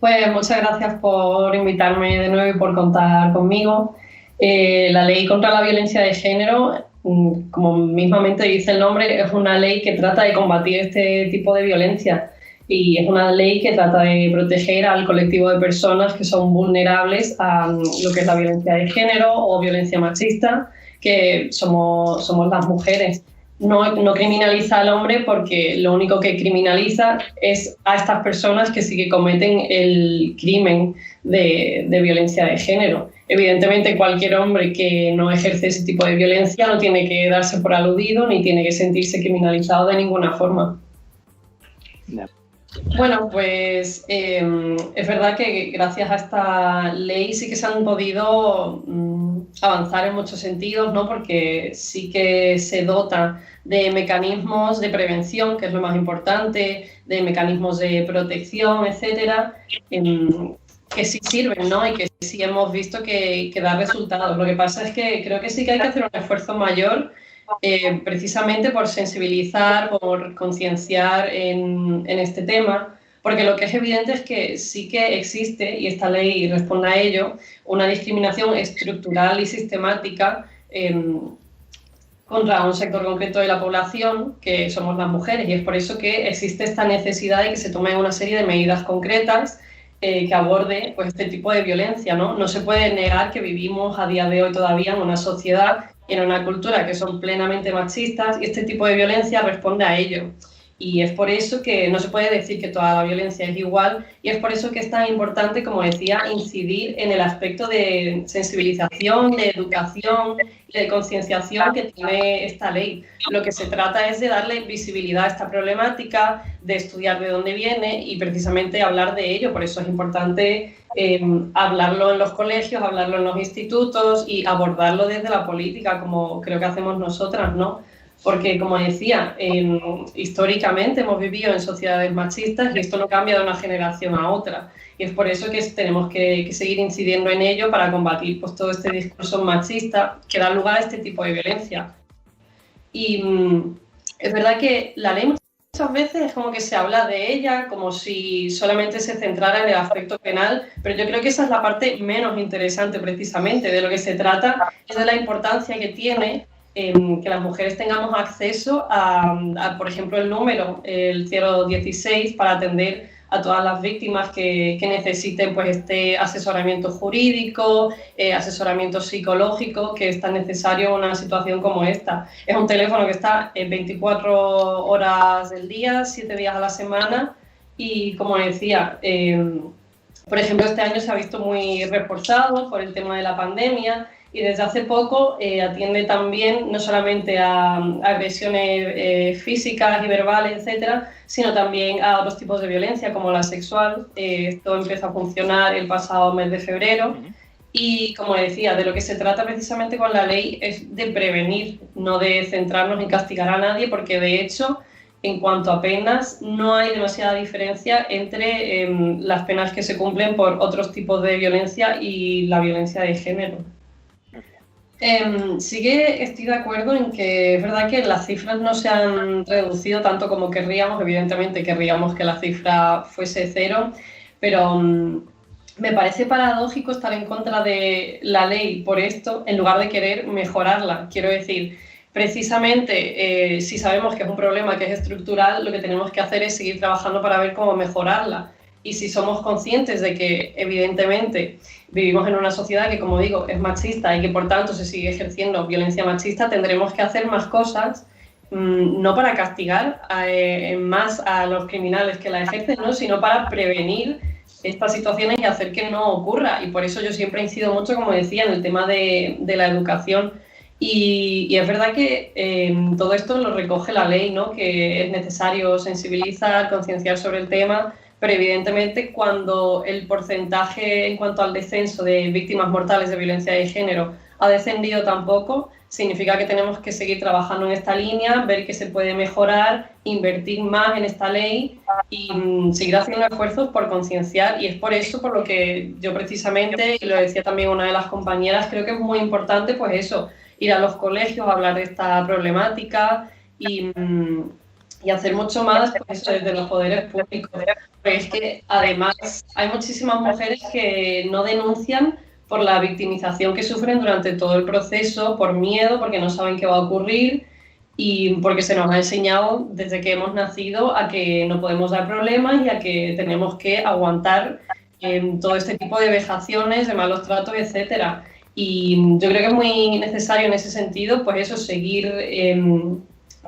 Pues muchas gracias por invitarme de nuevo y por contar conmigo. La ley contra la violencia de género, como mismamente dice el nombre, es una ley que trata de combatir este tipo de violencia y es una ley que trata de proteger al colectivo de personas que son vulnerables a lo que es la violencia de género o violencia machista, que somos las mujeres. No criminaliza al hombre porque lo único que criminaliza es a estas personas que sí que cometen el crimen de violencia de género. Evidentemente, cualquier hombre que no ejerce ese tipo de violencia no tiene que darse por aludido ni tiene que sentirse criminalizado de ninguna forma. Bueno, pues es verdad que gracias a esta ley sí que se han podido avanzar en muchos sentidos, ¿no? Porque sí que se dota de mecanismos de prevención, que es lo más importante, de mecanismos de protección, etcétera, que sí sirven, ¿no? Y que sí hemos visto que da resultados. Lo que pasa es que creo que sí que hay que hacer un esfuerzo mayor precisamente por sensibilizar, por concienciar en este tema, porque lo que es evidente es que sí que existe, y esta ley responde a ello, una discriminación estructural y sistemática contra un sector concreto de la población, que somos las mujeres, y es por eso que existe esta necesidad de que se tomen una serie de medidas concretas que aborde pues, este tipo de violencia, ¿no? No se puede negar que vivimos a día de hoy todavía en una sociedad y en una cultura que son plenamente machistas y este tipo de violencia responde a ello. Y es por eso que no se puede decir que toda la violencia es igual y es por eso que es tan importante, como decía, incidir en el aspecto de sensibilización, de educación y de concienciación que tiene esta ley. Lo que se trata es de darle visibilidad a esta problemática, de estudiar de dónde viene y precisamente hablar de ello. Por eso es importante hablarlo en los colegios, hablarlo en los institutos y abordarlo desde la política, como creo que hacemos nosotras, ¿no? Porque, como decía, históricamente hemos vivido en sociedades machistas y esto no cambia de una generación a otra. Y es por eso que tenemos que seguir incidiendo en ello para combatir pues, todo este discurso machista que da lugar a este tipo de violencia. Y es verdad que la ley muchas veces es como que se habla de ella como si solamente se centrara en el aspecto penal, pero yo creo que esa es la parte menos interesante precisamente. De lo que se trata es de la importancia que tiene que las mujeres tengamos acceso a, por ejemplo, el número, el 016, para atender a todas las víctimas que necesiten pues, este asesoramiento jurídico, asesoramiento psicológico, que es tan necesario en una situación como esta. Es un teléfono que está 24 horas del día, 7 días a la semana y, como decía, por ejemplo, este año se ha visto muy reforzado por el tema de la pandemia y desde hace poco atiende también no solamente a agresiones físicas y verbales, etcétera, sino también a otros tipos de violencia como la sexual. Esto empezó a funcionar el pasado mes de febrero y, como decía, de lo que se trata precisamente con la ley es de prevenir, no de centrarnos en castigar a nadie, porque de hecho, en cuanto a penas, no hay demasiada diferencia entre las penas que se cumplen por otros tipos de violencia y la violencia de género. Sí que estoy de acuerdo en que es verdad que las cifras no se han reducido tanto como querríamos. Evidentemente querríamos que la cifra fuese cero, pero me parece paradójico estar en contra de la ley por esto en lugar de querer mejorarla. Quiero decir, precisamente si sabemos que es un problema que es estructural, lo que tenemos que hacer es seguir trabajando para ver cómo mejorarla. Y si somos conscientes de que, evidentemente, vivimos en una sociedad que, como digo, es machista y que, por tanto, se sigue ejerciendo violencia machista, tendremos que hacer más cosas, no para castigar más a los criminales que la ejercen, ¿no? Sino para prevenir estas situaciones y hacer que no ocurra. Y por eso yo siempre incido mucho, como decía, en el tema de la educación. Y es verdad que todo esto lo recoge la ley, ¿no? Que es necesario sensibilizar, concienciar sobre el tema, pero evidentemente cuando el porcentaje en cuanto al descenso de víctimas mortales de violencia de género ha descendido tan poco, significa que tenemos que seguir trabajando en esta línea, ver qué se puede mejorar, invertir más en esta ley y seguir haciendo esfuerzos por concienciar. Y es por eso por lo que yo precisamente, y lo decía también una de las compañeras, creo que es muy importante pues eso, ir a los colegios a hablar de esta problemática y y hacer mucho más pues, desde los poderes públicos. Porque es que además hay muchísimas mujeres que no denuncian por la victimización que sufren durante todo el proceso, por miedo, porque no saben qué va a ocurrir y porque se nos ha enseñado desde que hemos nacido a que no podemos dar problemas y a que tenemos que aguantar todo este tipo de vejaciones, de malos tratos, etcétera. Y yo creo que es muy necesario en ese sentido, pues eso, seguir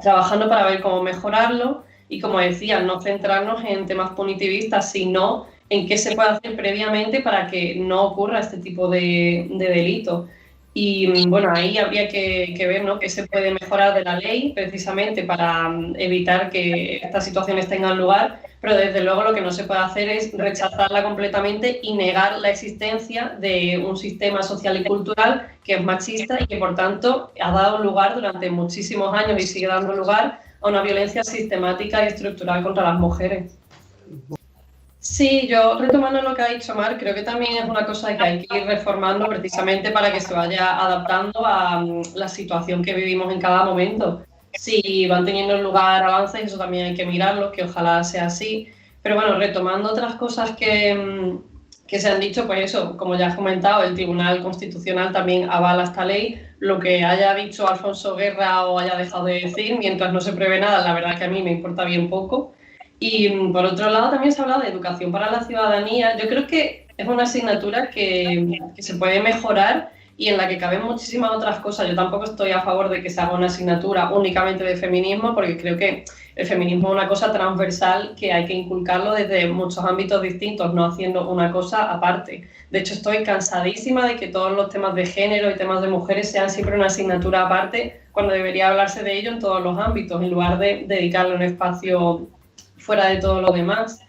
trabajando para ver cómo mejorarlo y, como decía, no centrarnos en temas punitivistas, sino en qué se puede hacer previamente para que no ocurra este tipo de delito. Y bueno, ahí habría que ver, ¿no?, qué se puede mejorar de la ley precisamente para evitar que estas situaciones tengan lugar, pero desde luego lo que no se puede hacer es rechazarla completamente y negar la existencia de un sistema social y cultural que es machista y que por tanto ha dado lugar durante muchísimos años y sigue dando lugar a una violencia sistemática y estructural contra las mujeres. Sí, yo retomando lo que ha dicho Mar, creo que también es una cosa que hay que ir reformando precisamente para que se vaya adaptando a la situación que vivimos en cada momento. Si van teniendo lugar avances, eso también hay que mirarlo, que ojalá sea así. Pero bueno, retomando otras cosas que se han dicho, pues eso, como ya has comentado, el Tribunal Constitucional también avala esta ley. Lo que haya dicho Alfonso Guerra o haya dejado de decir, mientras no se prevé nada, la verdad que a mí me importa bien poco. Y por otro lado también se habla de educación para la ciudadanía. Yo creo que es una asignatura que se puede mejorar y en la que caben muchísimas otras cosas. Yo tampoco estoy a favor de que se haga una asignatura únicamente de feminismo, porque creo que el feminismo es una cosa transversal que hay que inculcarlo desde muchos ámbitos distintos, no haciendo una cosa aparte. De hecho, estoy cansadísima de que todos los temas de género y temas de mujeres sean siempre una asignatura aparte, cuando debería hablarse de ello en todos los ámbitos, en lugar de dedicarle un espacio fuera de todo lo demás.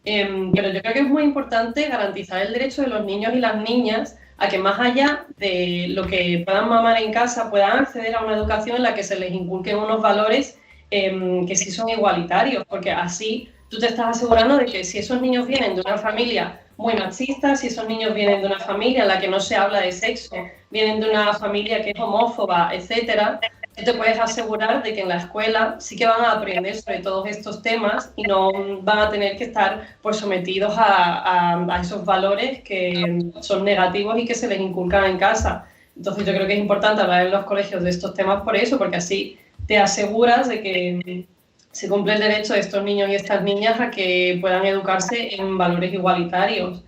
Pero yo creo que es muy importante garantizar el derecho de los niños y las niñas a que, más allá de lo que puedan mamar en casa, puedan acceder a una educación en la que se les inculquen unos valores que sí son igualitarios, porque así tú te estás asegurando de que si esos niños vienen de una familia muy machista, si esos niños vienen de una familia en la que no se habla de sexo, vienen de una familia que es homófoba, etcétera, tú te puedes asegurar de que en la escuela sí que van a aprender sobre todos estos temas y no van a tener que estar pues, sometidos a esos valores que son negativos y que se les inculcan en casa. Entonces yo creo que es importante hablar en los colegios de estos temas por eso, porque así te aseguras de que se cumple el derecho de estos niños y estas niñas a que puedan educarse en valores igualitarios.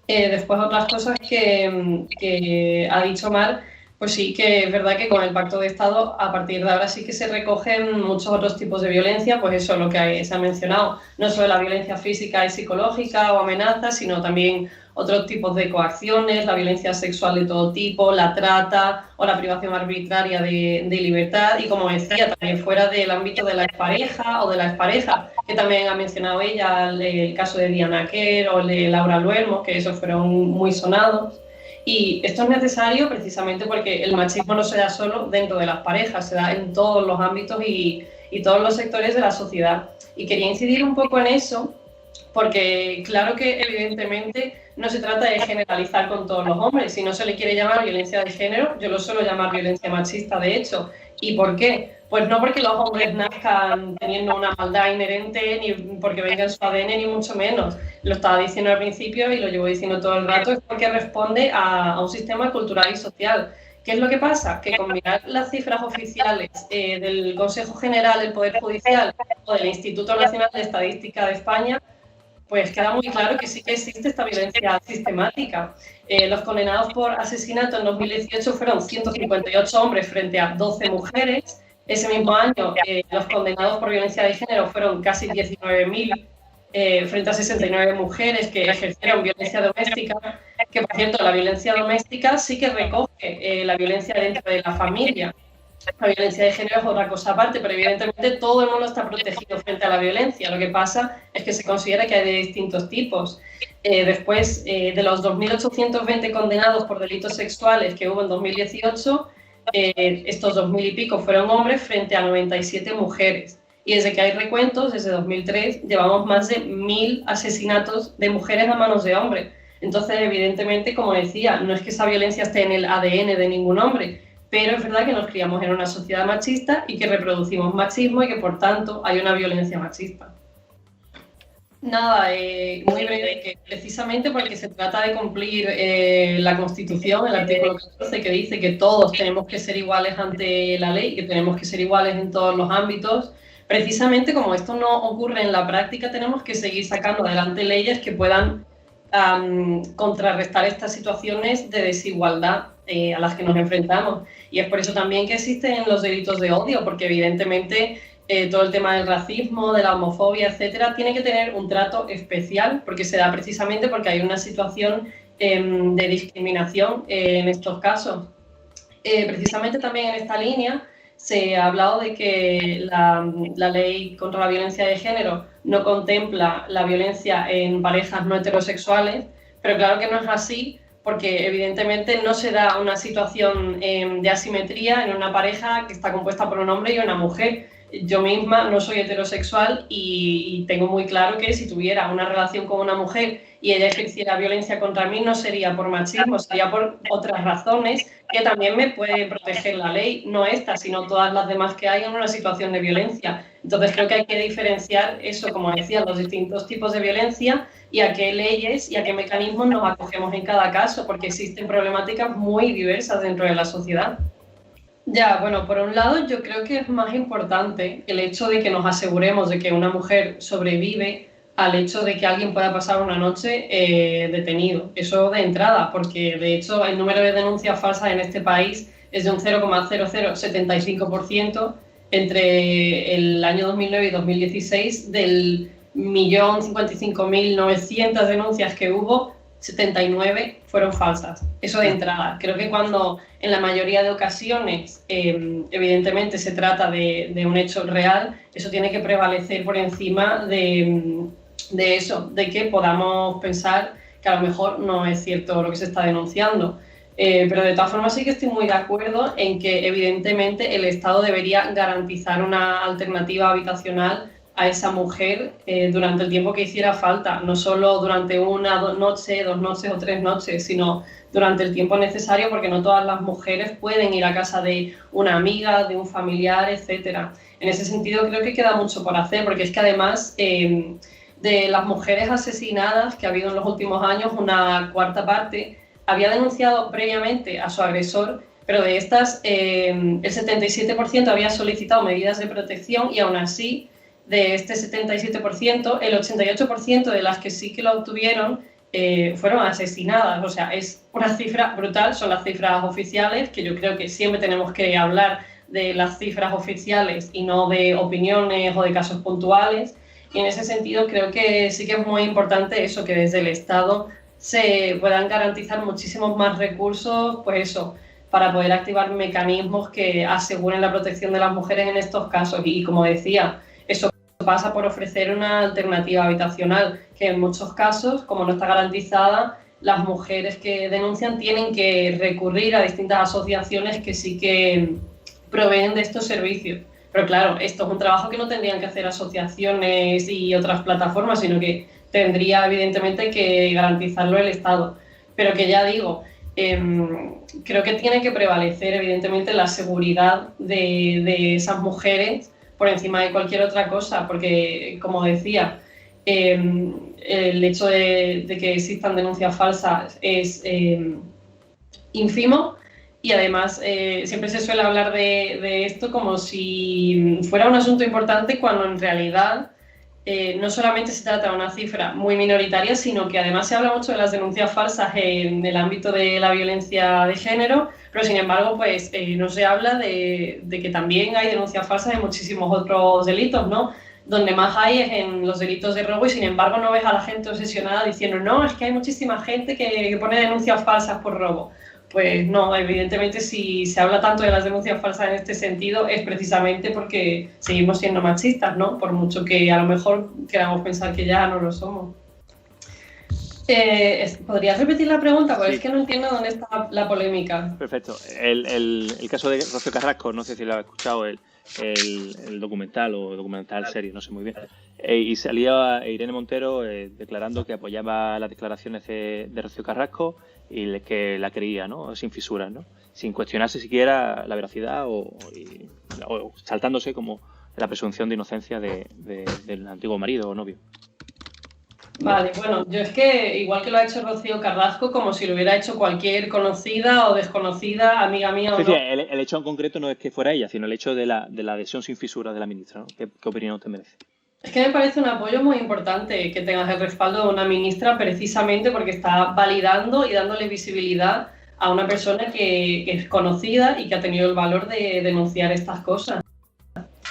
Después otras cosas que ha dicho Mar, pues sí que es verdad que con el Pacto de Estado a partir de ahora sí que se recogen muchos otros tipos de violencia, pues eso, lo que se ha mencionado, no solo la violencia física y psicológica o amenazas, sino también otros tipos de coacciones, la violencia sexual de todo tipo, la trata o la privación arbitraria de libertad y, como decía, también fuera del ámbito de la expareja o de la expareja, que también ha mencionado ella el caso de Diana Quer o el de Laura Luermo, que esos fueron muy sonados. Y esto es necesario precisamente porque el machismo no se da solo dentro de las parejas, se da en todos los ámbitos y todos los sectores de la sociedad. Y quería incidir un poco en eso porque claro que evidentemente no se trata de generalizar con todos los hombres. Si no se le quiere llamar violencia de género, yo lo suelo llamar violencia machista, de hecho. ¿Y por qué? Pues no porque los hombres nazcan teniendo una maldad inherente, ni porque venga en su ADN, ni mucho menos. Lo estaba diciendo al principio y lo llevo diciendo todo el rato, es porque responde a un sistema cultural y social. ¿Qué es lo que pasa? Que con mirar las cifras oficiales del Consejo General del Poder Judicial o del Instituto Nacional de Estadística de España, pues queda muy claro que sí que existe esta violencia sistemática. Los condenados por asesinato en 2018 fueron 158 hombres frente a 12 mujeres. Ese mismo año, los condenados por violencia de género fueron casi 19.000 frente a 69 mujeres que ejercieron violencia doméstica, que, por cierto, la violencia doméstica sí que recoge la violencia dentro de la familia. La violencia de género es otra cosa aparte, pero evidentemente todo el mundo está protegido frente a la violencia. Lo que pasa es que se considera que hay de distintos tipos. Después de los 2.820 condenados por delitos sexuales que hubo en 2018, estos 2.000 y pico fueron hombres frente a 97 mujeres. Y desde que hay recuentos, desde 2003, llevamos más de 1.000 asesinatos de mujeres a manos de hombres. Entonces, evidentemente, como decía, no es que esa violencia esté en el ADN de ningún hombre, pero es verdad que nos criamos en una sociedad machista y que reproducimos machismo y que por tanto hay una violencia machista. Nada, muy breve, que precisamente porque se trata de cumplir la Constitución, el artículo 14, que dice que todos tenemos que ser iguales ante la ley, que tenemos que ser iguales en todos los ámbitos. Precisamente como esto no ocurre en la práctica, tenemos que seguir sacando adelante leyes que puedan contrarrestar estas situaciones de desigualdad a las que nos enfrentamos. Y es por eso también que existen los delitos de odio, porque evidentemente todo el tema del racismo, de la homofobia, etcétera, tiene que tener un trato especial porque se da precisamente porque hay una situación de discriminación en estos casos. Precisamente también en esta línea se ha hablado de que la ley contra la violencia de género no contempla la violencia en parejas no heterosexuales, pero claro que no es así porque evidentemente no se da una situación de asimetría en una pareja que está compuesta por un hombre y una mujer. Yo misma no soy heterosexual y tengo muy claro que si tuviera una relación con una mujer y ella ejerciera violencia contra mí, no sería por machismo, sería por otras razones que también me puede proteger la ley, no esta, sino todas las demás que hay en una situación de violencia. Entonces creo que hay que diferenciar eso, como decía, los distintos tipos de violencia y a qué leyes y a qué mecanismos nos acogemos en cada caso, porque existen problemáticas muy diversas dentro de la sociedad. Ya, bueno, por un lado yo creo que es más importante el hecho de que nos aseguremos de que una mujer sobrevive al hecho de que alguien pueda pasar una noche detenido. Eso de entrada, porque de hecho el número de denuncias falsas en este país es de un 0,0075% entre el año 2009 y 2016. Del 1.055.900 denuncias que hubo, 79 fueron falsas. Eso de entrada. Creo que cuando en la mayoría de ocasiones evidentemente se trata de un hecho real, eso tiene que prevalecer por encima de eso, de que podamos pensar que a lo mejor no es cierto lo que se está denunciando. Pero de todas formas sí que estoy muy de acuerdo en que evidentemente el Estado debería garantizar una alternativa habitacional a esa mujer durante el tiempo que hiciera falta, no solo durante una, 2 noches o 3 noches, sino durante el tiempo necesario, porque no todas las mujeres pueden ir a casa de una amiga, de un familiar, etcétera. En ese sentido creo que queda mucho por hacer, porque es que además de las mujeres asesinadas que ha habido en los últimos años, una cuarta parte había denunciado previamente a su agresor, pero de estas el 77% había solicitado medidas de protección y aún así de este 77%, el 88% de las que sí que lo obtuvieron fueron asesinadas. O sea, es una cifra brutal, son las cifras oficiales, que yo creo que siempre tenemos que hablar de las cifras oficiales y no de opiniones o de casos puntuales. Y en ese sentido creo que sí que es muy importante eso, que desde el Estado se puedan garantizar muchísimos más recursos, pues eso, para poder activar mecanismos que aseguren la protección de las mujeres en estos casos. Y como decía, eso pasa por ofrecer una alternativa habitacional, que en muchos casos, como no está garantizada, las mujeres que denuncian tienen que recurrir a distintas asociaciones que sí que proveen de estos servicios. Pero claro, esto es un trabajo que no tendrían que hacer asociaciones y otras plataformas, sino que tendría evidentemente que garantizarlo el Estado. Pero que ya digo, creo que tiene que prevalecer evidentemente la seguridad de esas mujeres por encima de cualquier otra cosa, porque como decía, el hecho de que existan denuncias falsas es ínfimo. Y además siempre se suele hablar de esto como si fuera un asunto importante, cuando en realidad no solamente se trata de una cifra muy minoritaria, sino que además se habla mucho de las denuncias falsas en el ámbito de la violencia de género, pero sin embargo pues no se habla de que también hay denuncias falsas en muchísimos otros delitos, ¿no? Donde más hay es en los delitos de robo y sin embargo no ves a la gente obsesionada diciendo no, es que hay muchísima gente que pone denuncias falsas por robo. Pues no, evidentemente si se habla tanto de las denuncias falsas en este sentido es precisamente porque seguimos siendo machistas, ¿no? Por mucho que a lo mejor queramos pensar que ya no lo somos. ¿Podrías repetir la pregunta? Porque sí, es que no entiendo dónde está la polémica. Perfecto. El caso de Rocío Carrasco, no sé si lo has escuchado, el documental o documental serie, no sé muy bien. Y salía Irene Montero declarando que apoyaba las declaraciones de Rocío Carrasco y que la creía, ¿no? Sin fisuras, ¿no? Sin cuestionarse siquiera la veracidad o saltándose como la presunción de inocencia del antiguo marido o novio. Vale, bueno, yo es que igual que lo ha hecho Rocío Carrasco, como si lo hubiera hecho cualquier conocida o desconocida, amiga mía o Es no. decir, el hecho en concreto no es que fuera ella, sino el hecho de la adhesión sin fisuras de la ministra, ¿no? ¿Qué opinión usted merece? Es que me parece un apoyo muy importante que tengas el respaldo de una ministra precisamente porque está validando y dándole visibilidad a una persona que es conocida y que ha tenido el valor de denunciar estas cosas.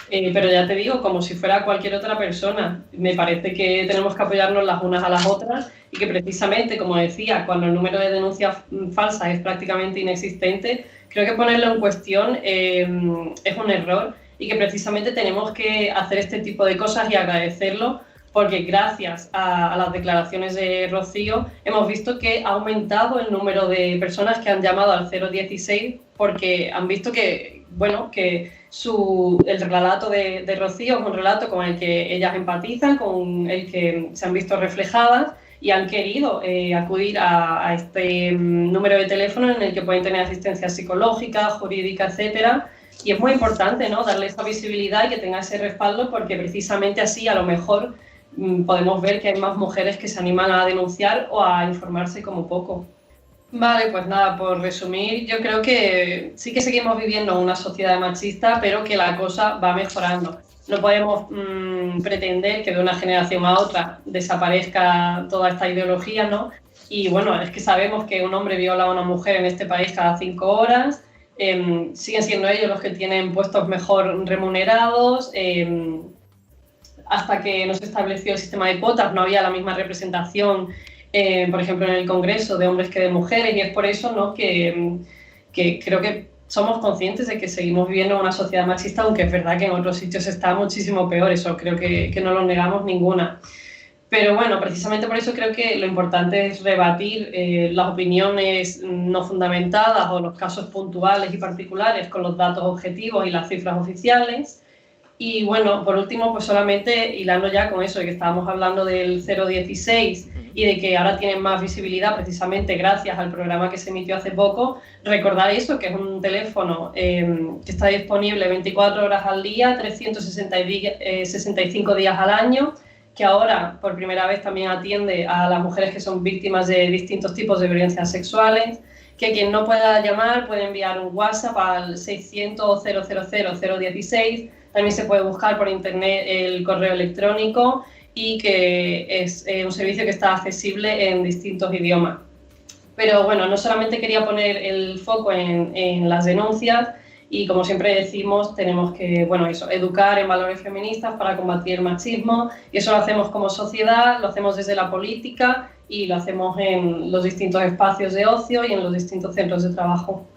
Pero ya te digo, como si fuera cualquier otra persona, me parece que tenemos que apoyarnos las unas a las otras y que precisamente, como decía, cuando el número de denuncias falsas es prácticamente inexistente, creo que ponerlo en cuestión es un error y que precisamente tenemos que hacer este tipo de cosas y agradecerlo porque gracias a las declaraciones de Rocío hemos visto que ha aumentado el número de personas que han llamado al 016 porque han visto que, bueno, que el relato de Rocío es un relato con el que ellas empatizan, con el que se han visto reflejadas y han querido acudir a este número de teléfono en el que pueden tener asistencia psicológica, jurídica, etcétera. Y es muy importante, ¿no?, darle esa visibilidad y que tenga ese respaldo porque precisamente así a lo mejor podemos ver que hay más mujeres que se animan a denunciar o a informarse como poco. Vale, pues nada, por resumir, yo creo que sí que seguimos viviendo una sociedad machista, pero que la cosa va mejorando. No podemos pretender que de una generación a otra desaparezca toda esta ideología, ¿no? Y bueno, es que sabemos que un hombre viola a una mujer en este país cada 5 horas, siguen siendo ellos los que tienen puestos mejor remunerados, hasta que no se estableció el sistema de cuotas no había la misma representación, por ejemplo, en el Congreso de hombres que de mujeres, y es por eso, ¿no?, que creo que somos conscientes de que seguimos viviendo una sociedad machista, aunque es verdad que en otros sitios está muchísimo peor, eso creo que no lo negamos ninguna. Pero bueno, precisamente por eso creo que lo importante es rebatir las opiniones no fundamentadas o los casos puntuales y particulares con los datos objetivos y las cifras oficiales. Y bueno, por último, pues solamente hilando ya con eso de que estábamos hablando del 016 y de que ahora tienen más visibilidad precisamente gracias al programa que se emitió hace poco, recordar eso, que es un teléfono que está disponible 24 horas al día, 365 días al año, que ahora por primera vez también atiende a las mujeres que son víctimas de distintos tipos de violencias sexuales, que quien no pueda llamar puede enviar un WhatsApp al 600 000 016. También se puede buscar por internet el correo electrónico y que es un servicio que está accesible en distintos idiomas. Pero bueno, no solamente quería poner el foco en las denuncias y como siempre decimos, tenemos que, bueno, eso, educar en valores feministas para combatir el machismo y eso lo hacemos como sociedad, lo hacemos desde la política y lo hacemos en los distintos espacios de ocio y en los distintos centros de trabajo.